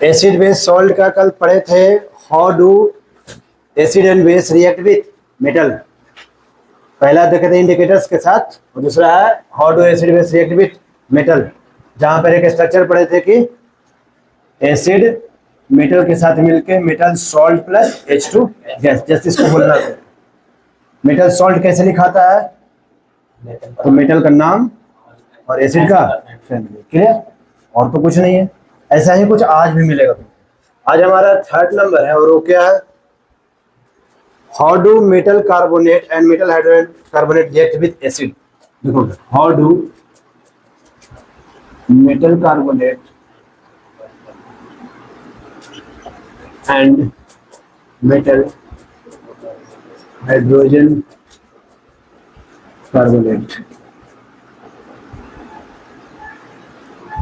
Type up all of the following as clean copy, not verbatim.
Acid base salt का कल पढ़े थे। How do acid and base react with metal. पहला देखे थे इंडिकेटर्स के साथ और दूसरा है how do acid base react with metal. जहां पर एक स्ट्रक्चर पढ़े थे कि एसिड मेटल के साथ मिलके metal salt plus H2 gas, जैसे इसको बोलना था। मेटल सॉल्ट कैसे लिखाता है, तो मेटल का नाम और एसिड का फैमिली। क्लियर, और तो कुछ नहीं है। ऐसा ही कुछ आज भी मिलेगा। आज हमारा थर्ड नंबर है और वो क्या है, how do metal carbonate and metal hydrogen carbonate react with acid. देखो, how do metal carbonate and metal hydrogen carbonate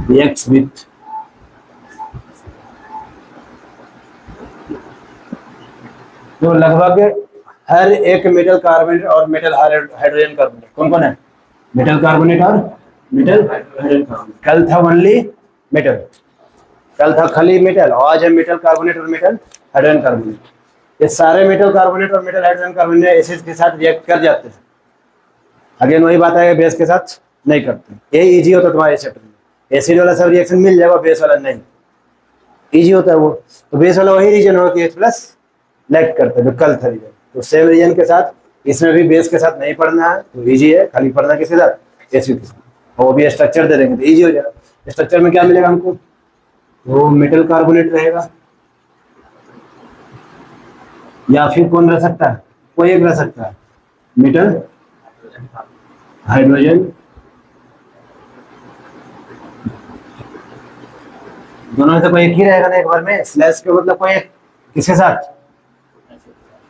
reacts with तो लगभग हर एक मेटल कार्बोनेट और मेटल हाइड्रोजन कार्बोनेट कौन कौन है, मेटल कार्बोनेट और मेटल हाइड्रोजन कार्बोनेट। कल था ओनली मेटल, कल था खाली मेटल, और आज है मेटल कार्बोनेट और मेटल हाइड्रोजन कार्बोनेट। ये सारे मेटल कार्बोनेट और मेटल हाइड्रोजन कार्बोनेट एसिड के साथ रिएक्ट कर जाते हैं। अगेन वही बात है, बेस के साथ नहीं करते। ये इजी होता तुम्हारे चैप्टर में, एसिड वाला सब रिएक्शन मिल जाएगा, बेस वाला नहीं। इजी होता है वो, तो बेस वाला वही रीजन होगा कि H प्लस लैग करता है जो कल था रीजन। तो सेम रीजन के साथ इसमें भी बेस के साथ नहीं पढ़ना है, तो इजी है। खाली पढ़ना किसके साथ, एसिड के साथ। और वो भी स्ट्रक्चर दे देंगे तो इजी हो जाएगा। स्ट्रक्चर में क्या मिलेगा हमको, वो मेटल कार्बोनेट रहेगा, या फिर कौन रह सकता है, कोई एक रह सकता है, मेटल हाइड्रोजन, दोनों में से कोई एक ही रहेगा ना एक बार में। स्लैश के मतलब कोई एक किसके साथ,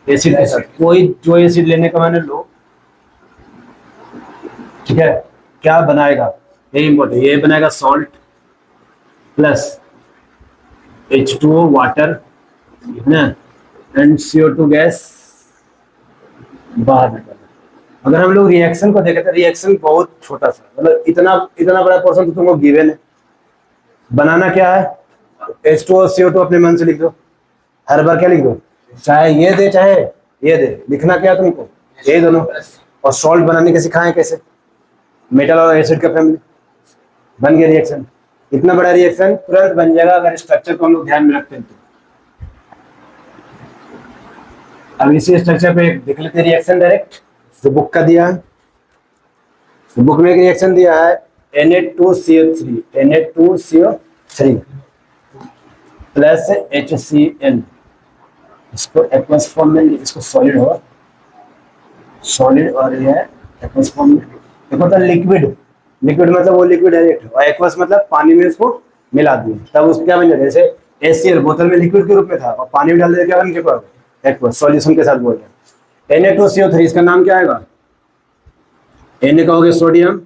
एसिड के साथ। कोई जो एसिड लेने का मैंने लो, ठीक है, क्या बनाएगा ये इम्पोर्टेंट, ये बनाएगा सॉल्ट प्लस H2O वाटर ना एंड CO2 गैस बाहर निकलना। अगर हम लोग रिएक्शन को देखें तो रिएक्शन बहुत छोटा सा, मतलब इतना इतना बड़ा पोर्शन तो तुमको गिवन है। बनाना क्या है, H2O CO2 अपने मन से लिख दो, हर बार क्या लिख दो, चाहे ये दे चाहे ये दे, लिखना क्या तुमको, ये दोनों। और सॉल्ट बनाने के सिखाएं कैसे, मेटल और एसिड का फैमिली, बन गया रिएक्शन। इतना बड़ा रिएक्शन तुरंत बन जाएगा अगर स्ट्रक्चर को हम लोग ध्यान में रखते हैं तो। अब इसी स्ट्रक्चर पे देख लेते हैं रिएक्शन डायरेक्ट, जो बुक का दिया है। तो बुक में एक रिएक्शन दिया है Na2CO3 Na2CO3 प्लस HCl। इसको एक्वस फॉर्म में, इसको सॉलिड होगा, सॉलिड, और ये है एक्वस फॉर्म में। देखो तो लिक्विड, लिक्विड मतलब वो लिक्विड डायरेक्ट, और एक्वस मतलब पानी में इसको मिला दिए तब उसको क्या बन जाता है। जैसे HCl बोतल में लिक्विड के रूप में था और पानी में डाल दिया क्या बन गया, एक्वस सॉल्यूशन के साथ बोल रहे हैं। Na2CO3 इसका नाम क्या आएगा, Na का हो गया सोडियम,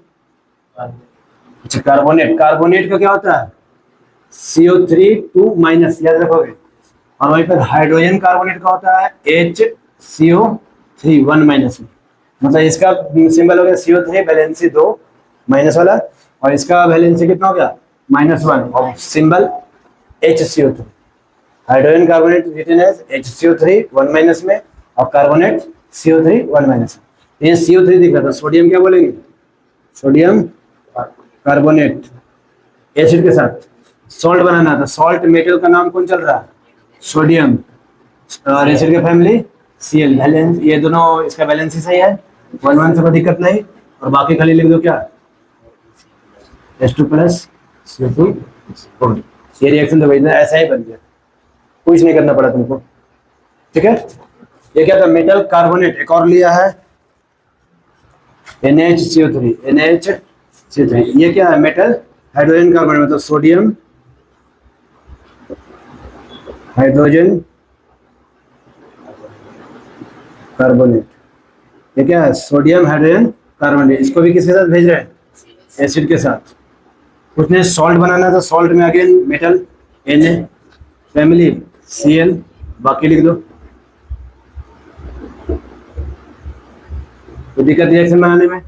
अच्छा कार्बोनेट, कार्बोनेट का क्या होता है CO3 2 माइनस, याद रखोगे। और वहीं पर हाइड्रोजन कार्बोनेट का होता है HCO3 1 माइनस में, मतलब इसका सिंबल हो गया CO3 वैलेंसी 2 माइनस वाला, और इसका वैलेंसी कितना हो गया -1 और symbol HCO3। Hydrogen carbonate written as HCO3 1 minus में और कार्बोनेट CO3 1 माइनस में। ये CO3 दिख रहा था, सोडियम क्या बोलेंगे, सोडियम कार्बोनेट एसिड के साथ। सॉल्ट बनाना था, सॉल्ट मेटल का नाम कौन चल रहा है, सोडियम, और एसिड का फैमिली Cl। बैलेंस ये दोनों, इसका बैलेंस ही सही है, 1 1 से कोई दिक्कत नहीं। और बाकी खाली लिख दो क्या, H2 प्लस CO2। ये रिएक्शन तो भाई ऐसा ही बन गया, कुछ नहीं करना पड़ा तुमको, ठीक है। ये क्या था, मेटल कार्बोनेट। एक और लिया है NaCO3 ये क्या है, मेटल हाइड्रोजन कार्बोनेट, मतलब सोडियम हाइड्रोजन कार्बोनेट। ये क्या है, सोडियम हाइड्रोजन कार्बोनेट। इसको भी किसके साथ भेज रहे हैं, एसिड के साथ। कुछ ने सॉल्ट बनाना था, सॉल्ट में again metal Na family Cl, बाकी लिख दो। तो दिक्कत रिएक्शन बनाने में,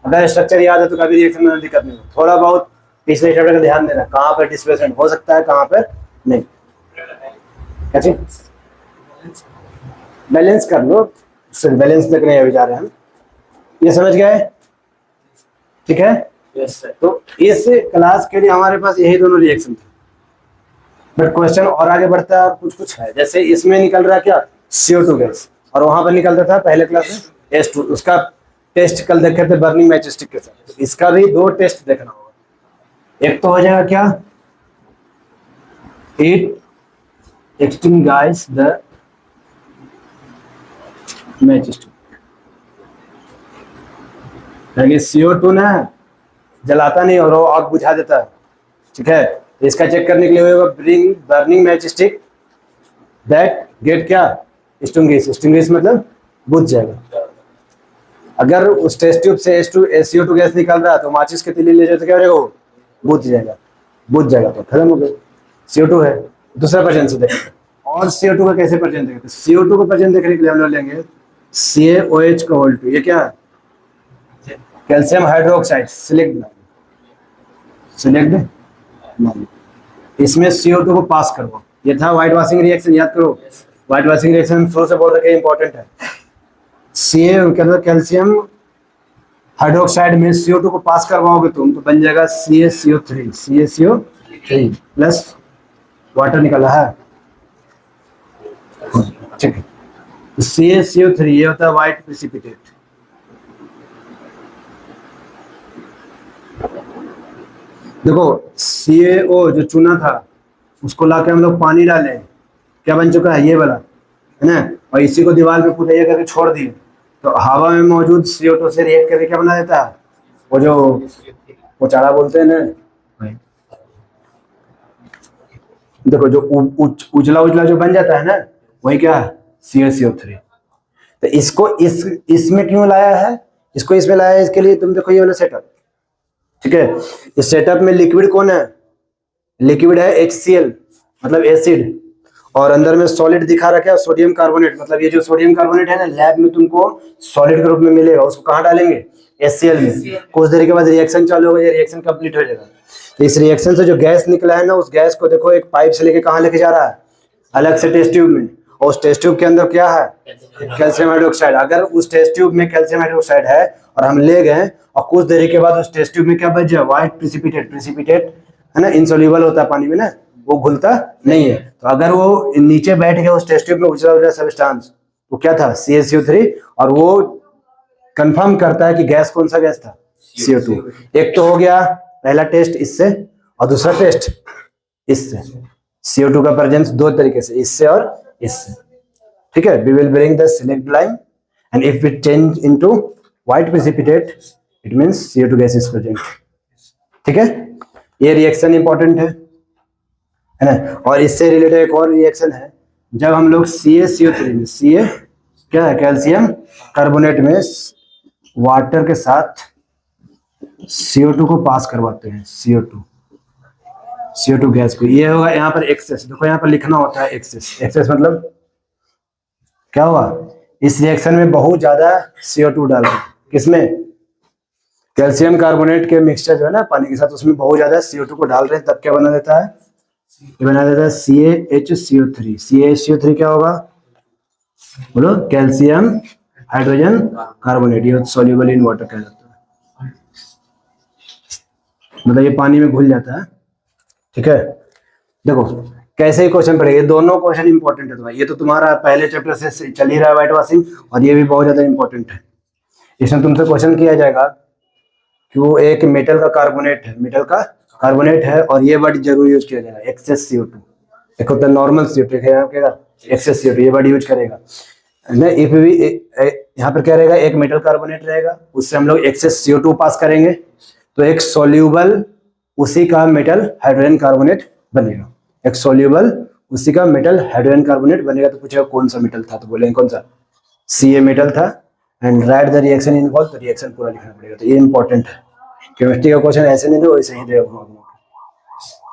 अगर स्ट्रक्चर याद है तो कभी रिएक्शन बनाने में दिक्कत नहीं हो। थोड़ा बहुत पिछले चैप्टर का ध्यान देना, कहाँ पर डिस्प्लेसमेंट हो सकता है कहाँ पर नहीं। क्या चीज? बैलेंस कर लो, बैलेंस तक नहीं अभी जा रहे हैं हम। ये समझ गए? ठीक है। Yes sir. तो इस क्लास के लिए हमारे पास यही दोनों रिएक्शन थे, बट क्वेश्चन और आगे बढ़ता है और कुछ कुछ है। जैसे इसमें निकल रहा क्या, CO2 गैस, और वहां पर निकलता था पहले क्लास में H2। उसका टेस्ट कल देखे थे बर्निंग मैच स्टिक के साथ। तो इसका भी दो टेस्ट देखना होगा। एक तो हो जाएगा क्या, it extinguish the match stick. CO2 ना जलाता नहीं और वो आग बुझा देता है, ठीक है। तो इसका चेक करने के लिए होगा bring burning match stick that get क्या, एक्सटिंग्विश। एक्सटिंग्विश मतलब बुझ जाएगा। अगर उस टेस्ट ट्यूब से CO2 गैस निकल रहा है तो माचिस के तीली ले जाए तो क्या हो जाएगा, वो बुझ जाएगा। बुझ जाएगा तो खत्म हो गया, CO2 है। दूसरा प्रेजेंट से देखेंगे, और CO2 का कैसे प्रेजेंट देखेंगे। CO2 को प्रेजेंट देखने के लिए हम लोग लेंगे CaOH का होल 2। ये क्या है, कैल्शियम हाइड्रोक्साइड। सिलेक्ट इसमें CO2 को पास करो। ये था व्हाइट वॉशिंग रिएक्शन, याद करो। व्हाइट वॉशिंग रिएक्शन शुरू से बोल रखे इंपॉर्टेंट है। कैल्शियम हाइड्रोक्साइड में CO2 को पास करवाओगे तुम तो बन जाएगा CaCO3 प्लस वाटर निकला है, ठीक है। CaCO3 ये होता है व्हाइट प्रेसिपिटेट। देखो CaO जो चूना था उसको लाके हम लोग पानी डाले, क्या बन चुका है, ये वाला है ना। और इसी को दीवार पे पूरा ये करके छोड़ दिए तो हवा में मौजूद CO2 से रिएक्ट करके क्या बना देता है, वो जो उचाड़ा बोलते हैं ना। देखो जो उजला उजला जो बन जाता है ना, वही क्या है, CaCO3। तो इसको इसमें क्यों लाया है, इसको इसमें लाया है इसके लिए, तुम देखो ये वाला सेटअप, ठीक है। इस सेटअप में लिक्विड कौन है, लिक्विड है HCl मतलब एसिड, और अंदर में सॉलिड दिखा रखा है सोडियम कार्बोनेट। मतलब ये जो सोडियम कार्बोनेट है ना, लैब में तुमको सॉलिड के रूप में मिलेगा। उसको कहाँ डालेंगे, HCl में। कुछ देर के बाद रिएक्शन चालू होगा, ये रिएक्शन कंप्लीट हो जाएगा। तो इस रिएक्शन से जो गैस निकला है ना, उस गैस को देखो एक पाइप से लेके कहाँ लेके जा रहा है, अलग से टेस्ट ट्यूब में। और उस टेस्ट ट्यूब के अंदर क्या है, कैल्शियम हाइड्रोक्साइड। अगर उस टेस्ट ट्यूब में कैल्शियम हाइड्रोक्साइड है और हम ले गए और कुछ देरी के बाद उस टेस्ट ट्यूब में क्या बच जाए, व्हाइट प्रेसिपिटेट। प्रेसिपिटेट है ना, इनसोल्यूबल होता है पानी में ना, वो घुलता नहीं है। तो अगर वो नीचे बैठ गया उस टेस्ट ट्यूब में उजला उजला सब्सटेंस, वो क्या था, CaCO3। और वो कंफर्म करता है कि गैस कौन सा गैस था, CO2। एक तो हो गया पहला टेस्ट इससे, और दूसरा टेस्ट इससे। CO2 का प्रेजेंस दो तरीके से, इससे और इससे, ठीक है। We will bring the select line and if we change into white precipitate it means CO2 gas is present, ठीक है। ये रिएक्शन इंपॉर्टेंट है ना। और इससे रिलेटेड एक और रिएक्शन है, जब हम लोग CaCO3 में Ca क्या है, कैल्शियम कार्बोनेट में वाटर के साथ CO2 को पास करवाते हैं, CO2 गैस को। ये होगा यहाँ पर एक्सेस। देखो यहाँ पर लिखना होता है एक्सेस। एक्सेस मतलब क्या हुआ, इस रिएक्शन में बहुत ज्यादा CO2 डाल रहे, किसमें, कैल्शियम कार्बोनेट के मिक्सचर जो है ना पानी के साथ, उसमें बहुत ज्यादा CO2 को डाल रहे हैं, तब क्या बना देता है, ये बना देता है CaHCO3। CaHCO3 क्या होगा, बोलो, कैल्शियम हाइड्रोजन कार्बोनेट। ये सॉल्युबल इन वाटर कहलाता है, मतलब ये पानी में घुल जाता है, ठीक है। देखो कैसे क्वेश्चन पड़ेगा, ये दोनों क्वेश्चन इंपॉर्टेंट है तुम्हारा। ये तो तुम्हारा पहले चैप्टर से चल ही रहा है व्हाइट वॉशिंग, और ये भी बहुत ज्यादा इंपॉर्टेंट है। इसमें तुमसे क्वेश्चन किया जाएगा कि वो एक मेटल का कार्बोनेट है, मेटल का कार्बोनेट है, और ये वर्ड जरूर यूज किया जाएगा, एक्सेस CO2। एक होता है नॉर्मल CO2, एक्सेस CO2, ये वर्ड यूज करेगा ना। इफ भी यहाँ पर क्या रहेगा, एक मेटल कार्बोनेट रहेगा, उससे हम लोग एक्सेस CO2 पास करेंगे तो एक सोल्यूबल उसी का मेटल हाइड्रोजन कार्बोनेट बनेगा। एक सोल्यूबल उसी का मेटल हाइड्रोजन कार्बोनेट बनेगा। तो पूछेगा कौन सा मेटल था, तो बोलेंगे कौन सा, Ca मेटल था। And right the reaction involve, तो रिएक्शन पूरा लिखना पड़ेगा। तो ये इंपॉर्टेंट है। केमिस्ट्री का क्वेश्चन ऐसे नहीं दो, वैसे ही दे। समझ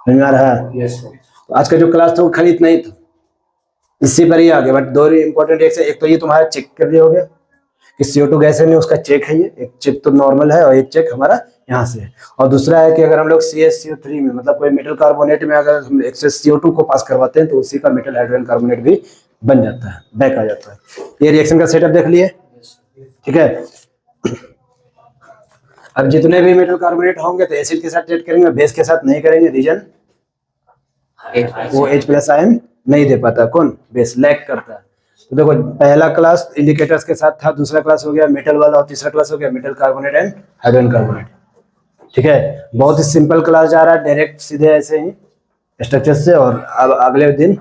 में आ रहा है? यस। तो आज का जो क्लास था वो खाली इतना ही था, इससे पर ही आगे। बट दो इंपॉर्टेंट रिएक्शन, एक तो ये तुम्हारा चेक कर लिया हो गया कि CO2 गैस है नहीं, उसका चेक है ये, एक चेक तो नॉर्मल है और एक चेक हमारा यहाँ से है। और दूसरा है कि अगर हम लोग CaCO3 में मतलब कोई मेटल कार्बोनेट में अगर हम एक्सेस CO2 को पास करवाते हैं तो उसी का मेटल हाइड्रोजन कार्बोनेट भी बन जाता है, बैक आ जाता है। ये रिएक्शन का सेटअप देख लिए, ठीक है। अब जितने भी मेटल कार्बोनेट होंगे तो एसिड के साथ ट्रीट करेंगे, बेस के साथ नहीं करेंगे। रीजन वो H+ आयन नहीं दे पाता, कौन? बेस लैक करता है। तो देखो पहला क्लास इंडिकेटर्स के साथ था, दूसरा क्लास हो गया मेटल वाला और तीसरा क्लास हो गया metal carbonate and hydrogen carbonate, ठीक है। बहुत ही सिंपल क्लास जा रहा है, डायरेक्ट सीधे ऐसे ही स्ट्रक्चर से। और अब अगले दिन